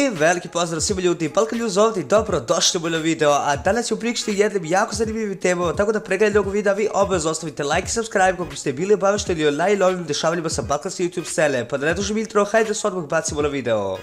I veliki pozdrav svima ljudi, Balkan News ovdje, dobro došli u moj video, a danas ću pričati jednim jako zanimljivim temama, tako da pregledajte ovog videa, vi obavezno ostavite like i subscribe kako biste bili obavešteni o najnovijim dešavanjima sa balkanske YouTube scene, pa da ne dužim intro, hajde da se odmah bacimo na video.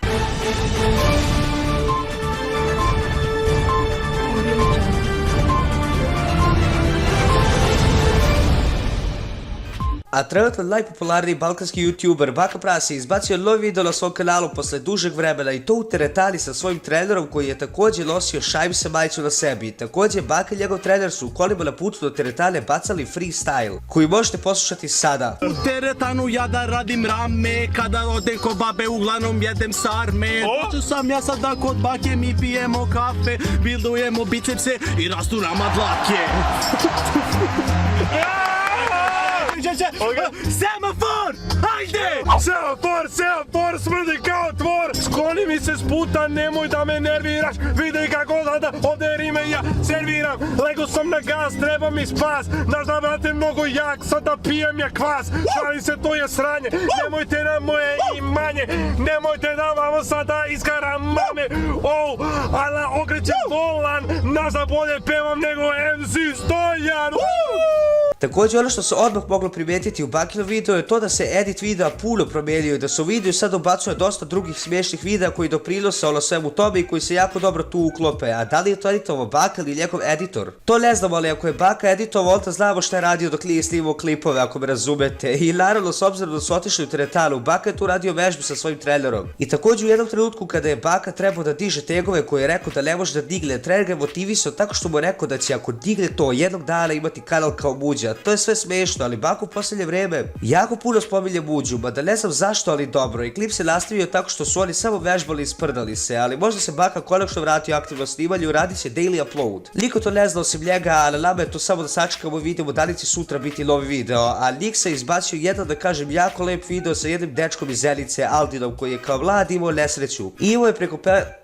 A trenutno najpopularniji balkanski youtuber Baka Prasi izbacio novi video na svom kanalu posle dužeg vremena i to u teretani sa svojim trenerom koji je također nosio šajbse majicu na sebi. Također Baka i njegov trener su u kolima na putu do teretane bacali freestyle koji možete poslušati sada. U teretanu ja da radim rame, kada odem ko babe uglavnom jedem sarme. Dođu sam ja sada kod Bake, mi pijemo kafe, bildujemo bicepse i rastu nama dlake. Semafor! Hajde! Semafor, smrdi kao tvor! Skloni mi se s puta, nemoj da me nerviraš! Vidi kako sada ovdje rime ja serviram! Lego sam na gas, treba mi spas! Znaš da brate mnogo jak, sada pijem ja kvas! Šalim se, to je sranje! Nemojte na moje imanje! Nemojte da vamo sada iskaram mame! Ala okrećem volan! Znaš da bolje pevam nego MC Stojan! Također ono što se odmah moglo primijetiti u Bakinom videu je to da se edit videa puno promijenio i da se u videu sad ubacuje dosta drugih smiješnih videa koji doprinose ono svemu tome i koji se jako dobro tu uklope, a da li je to editovao Baka ili njegov editor? To ne znamo, ali ako je Baka editovao, onda znamo šta je radio dok nije snimao klipove, ako me razumete. I naravno, s obzirom da su otišli u teretanu, Baka je tu radio vežbu sa svojim trenerom. I također u jednom trenutku kada je Baka trebao da diže tegove koje je rekao da ne može da digne, trener ga je motivisao tako što mu je rekao da će ako digne to jednog dana imati kanal kao Muđa. To je sve smiješno, ali Baka u posljednje vrijeme jako puno spominje Muđu, mada ne znam zašto, ali dobro. I klip se nastavio tako što su oni samo vežbali i sprdali se, ali možda se Baka konačno vratio aktivno snimanju, radit će daily upload. Niko to ne zna osim njega, a na nama je to samo da sačekamo i vidimo da li će sutra biti novi video, a Nik se izbacio jedan, da kažem, jako lep video sa jednim dečkom iz Zenice, Aldinom, koji je kao mlad imao nesreću. I imao je preko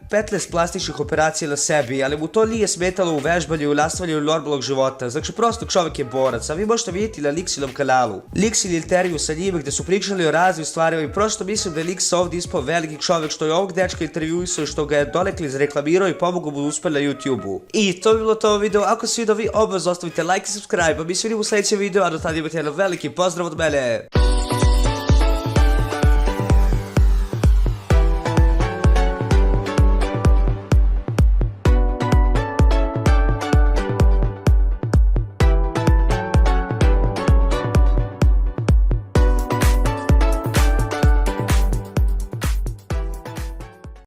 15 plastičnih operacija na sebi, ali mu to nije smetalo u vežbanju i u nastavljanju normalnog života. Znači prosto čovjek je borac, a vi možete vidjeti na Liksinom kanalu. Liksin intervju sa njime gdje su pričali o raznim stvarima i prosto mislim da je Liks ovdje ispao veliki čovjek što je ovog dečka intervjuisao i što ga je donekli izreklamirao i pomogao mu da uspe na YouTube-u. I to bi bilo to video, ako se video vi obavezno ostavite like i subscribe, a mi se vidimo u sljedećem videu, a do tada imate jedan veliki pozdrav od mene.